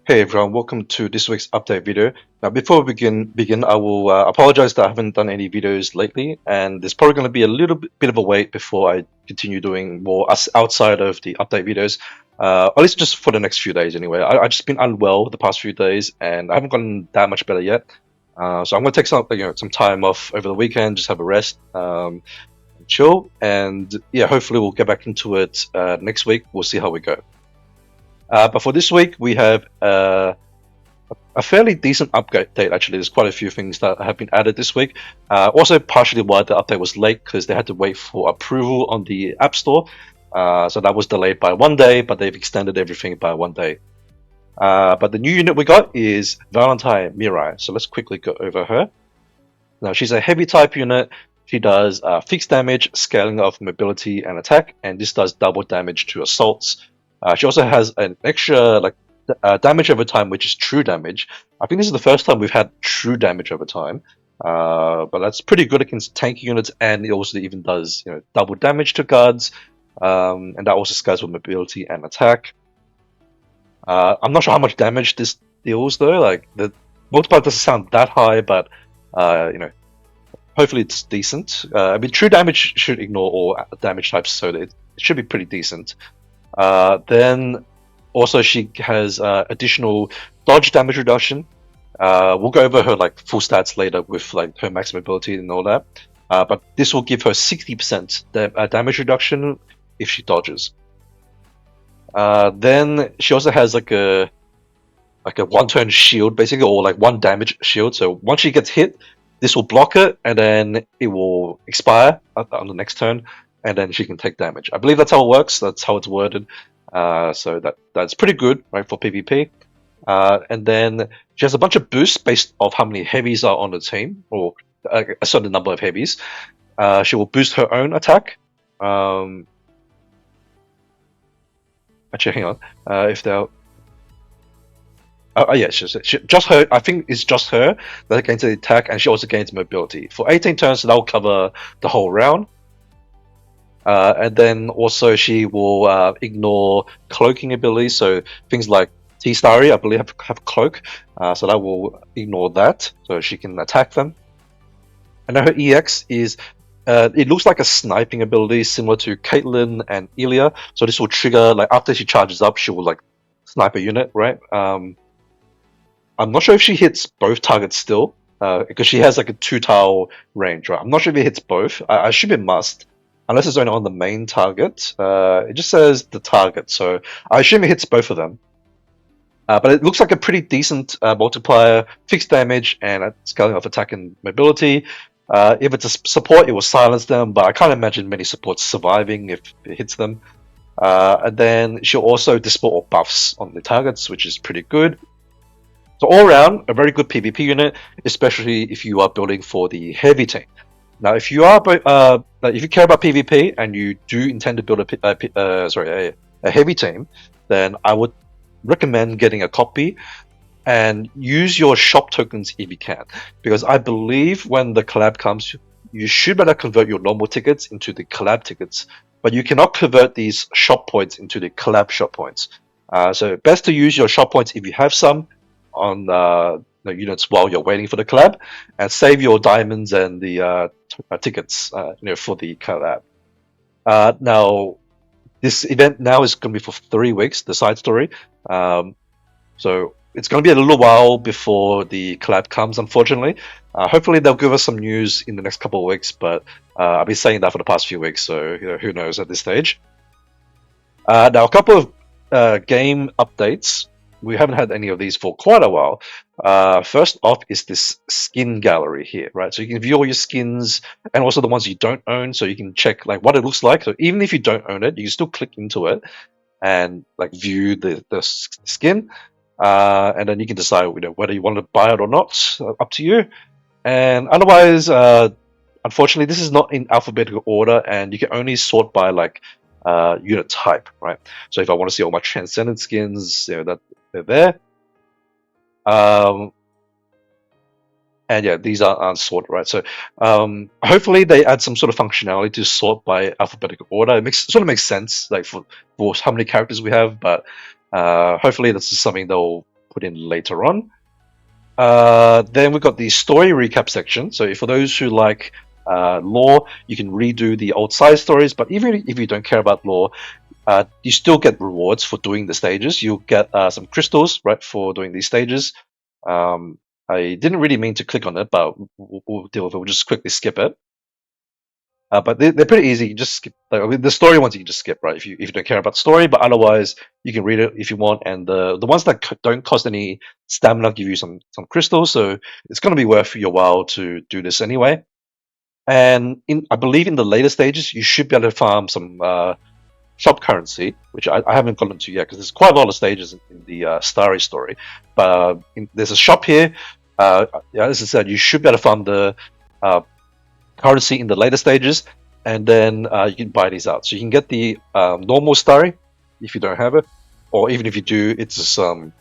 Hey everyone, welcome to this week's update video. Now, before we begin, I will apologize that I haven't done any videos lately, and there's probably going to be a little bit of a wait before I continue doing more outside of the update videos. At least just for the next few days anyway. I've just been unwell the past few days, and I haven't gotten that much better yet. So I'm going to take some time off over the weekend, just have a rest, chill, and yeah, hopefully we'll get back into it next week. We'll see how we go. But for this week, we have a fairly decent update. Actually, there's quite a few things that have been added this week. Also, partially why the update was late because they had to wait for approval on the App Store. So that was delayed by 1 day, but they've extended everything by 1 day. But the new unit we got is Valentine Mirai. So let's quickly go over her. Now, she's a heavy type unit. She does fixed damage, scaling of mobility and attack, and this does double damage to assaults. She also has an extra damage over time, which is true damage. I think this is the first time we've had true damage over time, but that's pretty good against tanky units, and it also even does double damage to guards, and that also scales with mobility and attack. I'm not sure how much damage this deals though. Like the multiplier doesn't sound that high, but hopefully it's decent. I mean, true damage should ignore all damage types, so it should be pretty decent. Then also she has additional dodge damage reduction. We'll go over her full stats later with her max mobility and all that. But this will give her 60% damage reduction if she dodges. Then she also has a one-turn shield, basically, or one damage shield. So once she gets hit, this will block it, and then it will expire on the next turn, and then she can take damage. I believe that's how it works. That's how it's worded. So that's pretty good, right, for PvP. And then she has a bunch of boosts based off how many heavies are on the team, or a certain number of heavies. She will boost her own attack. Actually, hang on. If they're yeah, just her. I think it's just her that gains the attack, and she also gains mobility for 18 turns. So that will cover the whole round. And then also she will ignore cloaking abilities, so things like T-Starry, I believe, have cloak, so that will ignore that, so she can attack them. And now her EX is, it looks like a sniping ability similar to Caitlyn and Ilya, so this will trigger, after she charges up, she will snipe a unit, right? I'm not sure if she hits both targets still, because she has a 2-tile range, right? I'm not sure if it hits both. I assume it must. Unless it's only on the main target. It just says the target, so I assume it hits both of them. But it looks like a pretty decent multiplier, fixed damage, and a scaling of attack and mobility. If it's a support, it will silence them, but I can't imagine many supports surviving if it hits them. And then she'll also dispel all buffs on the targets, which is pretty good. So all around, a very good PvP unit, especially if you are building for the heavy team. Now, if you are if you care about PvP and you do intend to build a heavy team, then I would recommend getting a copy and use your shop tokens if you can, because I believe when the collab comes, you should better convert your normal tickets into the collab tickets, but you cannot convert these shop points into the collab shop points. So best to use your shop points if you have some on the units while you're waiting for the collab, and save your diamonds and the tickets for the collab. Now this event now is going to be for 3 weeks, the side story, so it's going to be a little while before the collab comes, unfortunately. Hopefully they'll give us some news in the next couple of weeks, but I've been saying that for the past few weeks, so who knows at this stage. Now a couple of game updates. We haven't had any of these for quite a while. First off is this skin gallery here, right? So you can view all your skins and also the ones you don't own, so you can check what it looks like. So even if you don't own it, you can still click into it and view the skin, and then you can decide whether you want to buy it or not. Up to you. And otherwise, unfortunately, this is not in alphabetical order, and you can only sort by unit type, right? So if I want to see all my transcendent skins, that they're there. And yeah, these are unsorted, right? So hopefully they add some sort of functionality to sort by alphabetical order. It sort of makes sense, for how many characters we have, but hopefully this is something they'll put in later on. Then we've got the story recap section. So for those who like lore, you can redo the old side stories. But even if you don't care about lore, you still get rewards for doing the stages. You'll get some crystals, right, for doing these stages. I didn't really mean to click on it, but we'll deal with it. We'll just quickly skip it. But they're pretty easy. You just skip. Like, I mean, the story ones you can just skip, right? If you don't care about story, but otherwise you can read it if you want. And the ones that don't cost any stamina give you some crystals, so it's going to be worth your while to do this anyway. And I believe in the later stages, you should be able to farm some shop currency, which I haven't gotten to yet because there's quite a lot of stages in the Starry story. But there's a shop here. Yeah, as I said, you should be able to farm the currency in the later stages, and then you can buy these out. So you can get the normal Starry if you don't have it, or even if you do, it's just going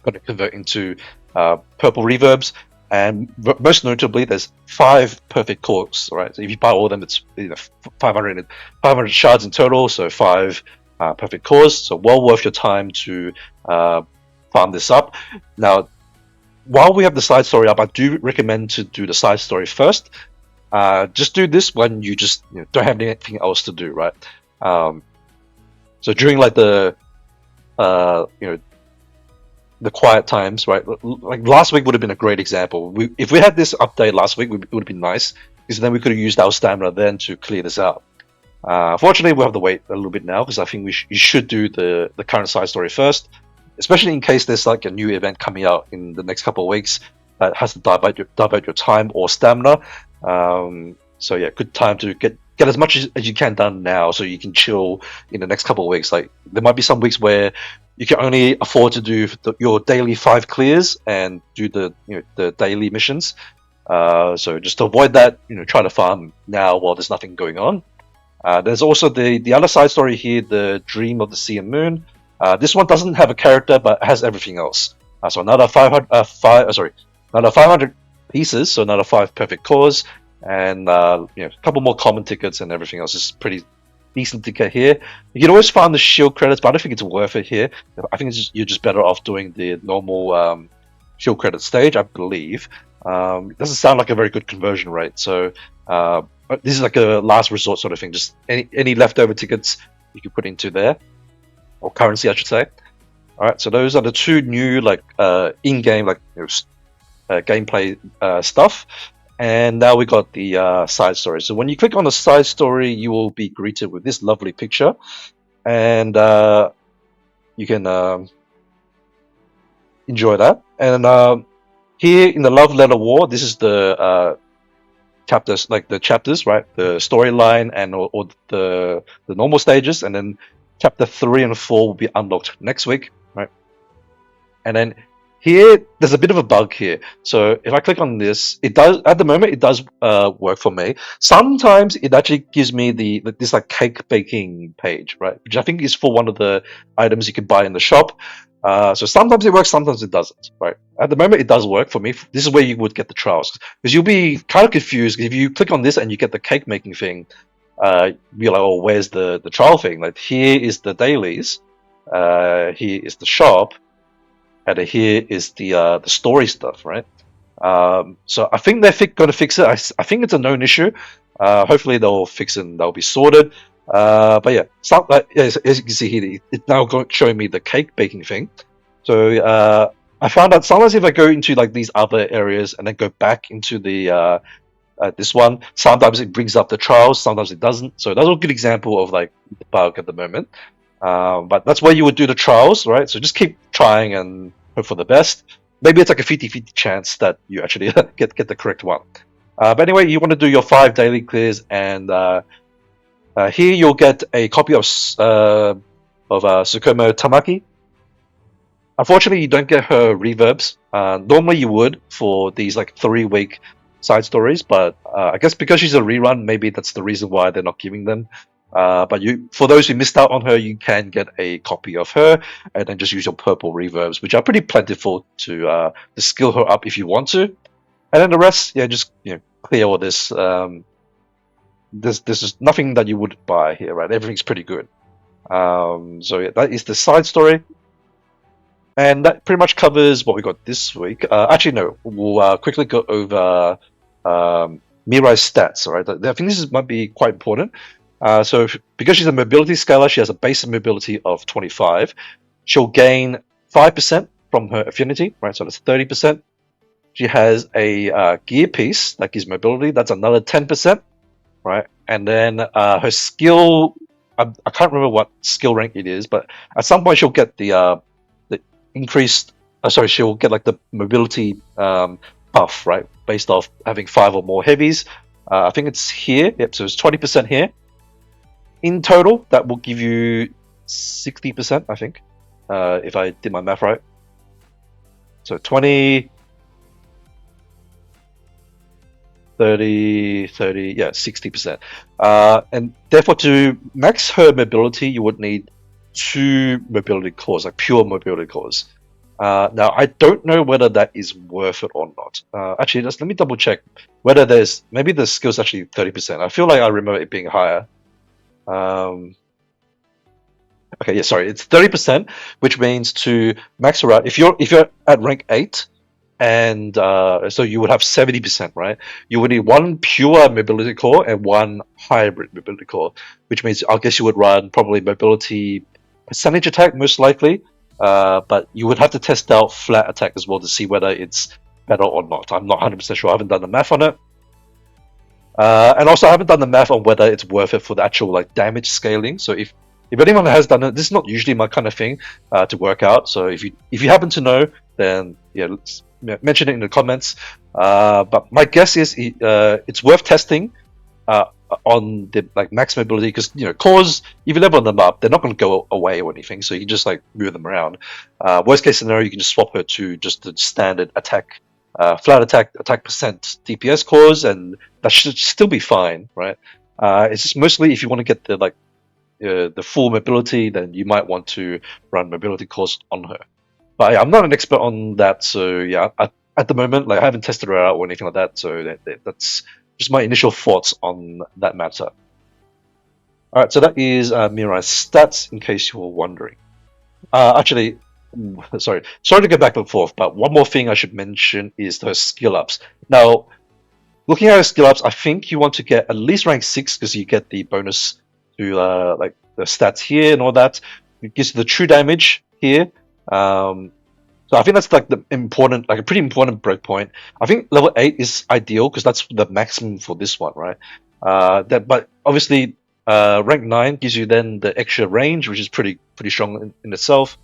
to convert into purple reverbs. And most notably, there's 5 perfect cores, right? So if you buy all of them, it's 500 shards in total, so 5 perfect cores. So well worth your time to farm this up. Now, while we have the side story up, I do recommend to do the side story first. Just do this when you just don't have anything else to do, right? So during like the the quiet times, right? Like last week would have been a great example. If we had this update last week, it would have been nice because then we could have used our stamina then to clear this out. Fortunately, we'll have to wait a little bit now because I think you should do the current side story first, especially in case there's like a new event coming out in the next couple of weeks that has to divert your time or stamina. So yeah, good time to get as much as you can done now, so you can chill in the next couple of weeks. Like there might be some weeks where you can only afford to do your daily 5 clears and do the daily missions. So just to avoid that, try to farm now while there's nothing going on. There's also the other side story here, the Dream of the Sea and Moon. This one doesn't have a character, but has everything else. So another 500 pieces, so another 5 perfect cores, and a couple more common tickets, and everything else is pretty decent to get here. You can always find the shield credits, but I don't think it's worth it here. I think you're just better off doing the normal shield credit stage, I believe. It doesn't sound like a very good conversion rate, so this is like a last resort sort of thing. Just any leftover tickets you can put into there, or currency, I should say. All right, so those are the 2 new like in-game like gameplay stuff. And now we got the side story. So when you click on the side story, you will be greeted with this lovely picture, and you can enjoy that. And here in the Love Letter War, this is the chapters, like the chapters, right? The storyline and or the normal stages, and then chapter 3 and 4 will be unlocked next week, right? And then here, there's a bit of a bug here. So if I click on this, it does at the moment it does work for me. Sometimes it actually gives me this like cake baking page, right? Which I think is for one of the items you can buy in the shop. So sometimes it works, sometimes it doesn't, right? At the moment, it does work for me. This is where you would get the trials, because you'll be kind of confused if you click on this and you get the cake making thing. You're like, oh, where's the trial thing? Like here is the dailies, here is the shop. And here is the story stuff, right? So I think they're going to fix it. I think it's a known issue. Hopefully they'll fix it and they'll be sorted. But yeah, as you can see here, it's now showing me the cake baking thing. So I found out sometimes if I go into like these other areas and then go back into the this one, sometimes it brings up the trials, sometimes it doesn't. So that's a good example of like the bug at the moment. But that's where you would do the trials, right? So just keep trying and hope for the best. Maybe it's like a 50-50 chance that you actually get the correct one. But anyway, you want to do your 5 daily clears, and here you'll get a copy of Tsukumo Tamaki. Unfortunately, you don't get her reverbs. Normally you would for these like 3-week side stories, but I guess because she's a rerun, maybe that's the reason why they're not giving them. But for those who missed out on her, you can get a copy of her, and then just use your purple reverbs, which are pretty plentiful to skill her up if you want to. And then the rest, yeah, just clear all this. This is nothing that you would buy here, right? Everything's pretty good. So yeah, that is the side story. And that pretty much covers what we got this week. Actually, no, we'll quickly go over Mirai's stats. All right, I think this might be quite important. Because she's a mobility scalar, she has a base mobility of 25. She'll gain 5% from her affinity, right? So that's 30%. She has a gear piece that gives mobility. That's another 10%, right? And then her skill, I can't remember what skill rank it is, but at some point she'll get the increased. Sorry, she'll get like the mobility buff, right? Based off having 5 or more heavies. I think it's here. Yep. So it's 20% here. In total, that will give you 60%, I think, if I did my math right. So 20, 30, 30, yeah, 60%. And therefore, to max her mobility, you would need 2 mobility cores, like pure mobility cores. Now, I don't know whether that is worth it or not. Actually, let me double check whether maybe the skill's actually 30%. I feel like I remember it being higher. Okay, yeah, sorry, it's 30%, which means to max her out, if you're at rank 8, and so you would have 70%, right? You would need 1 pure mobility core and 1 hybrid mobility core, which means I guess you would run probably mobility percentage attack most likely, but you would have to test out flat attack as well to see whether it's better or not. I'm not 100% sure. I haven't done the math on it. And also, I haven't done the math on whether it's worth it for the actual like damage scaling. So if anyone has done it, this is not usually my kind of thing to work out. So if you happen to know, then yeah, let's mention it in the comments. But my guess is it's worth testing on the like max mobility, because cores, if you level them up, they're not going to go away or anything. So you can just like move them around. Worst case scenario, you can just swap her to just the standard attack. Flat attack percent DPS cores, and that should still be fine, right? It's just mostly if you want to get the full mobility, then you might want to run mobility cores on her. But yeah, I'm not an expert on that, so yeah, at the moment, like I haven't tested her out or anything like that. So that's just my initial thoughts on that matter. All right, so that is Mirai's stats, in case you were wondering. Actually, sorry to go back and forth, but one more thing I should mention is her skill ups. Now, looking at her skill ups, I think you want to get at least rank 6 because you get the bonus to like the stats here and all that. It gives you the true damage here. So I think that's like a pretty important breakpoint. I think level 8 is ideal because that's the maximum for this one, right? But obviously, rank 9 gives you then the extra range, which is pretty strong in itself.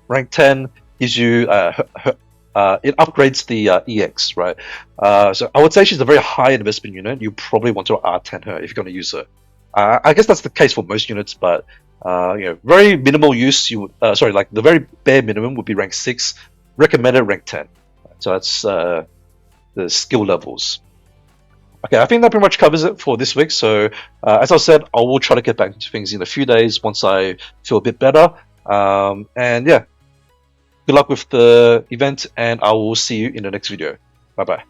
Rank 10 gives you it upgrades the EX, right? So I would say she's a very high investment unit. You probably want to R10 her if you're going to use her. I guess that's the case for most units, but very minimal use. Like the very bare minimum would be rank 6. Recommended rank 10. So that's the skill levels. Okay, I think that pretty much covers it for this week. So as I said, I will try to get back into things in a few days once I feel a bit better. And yeah. Good luck with the event, and I will see you in the next video. Bye bye.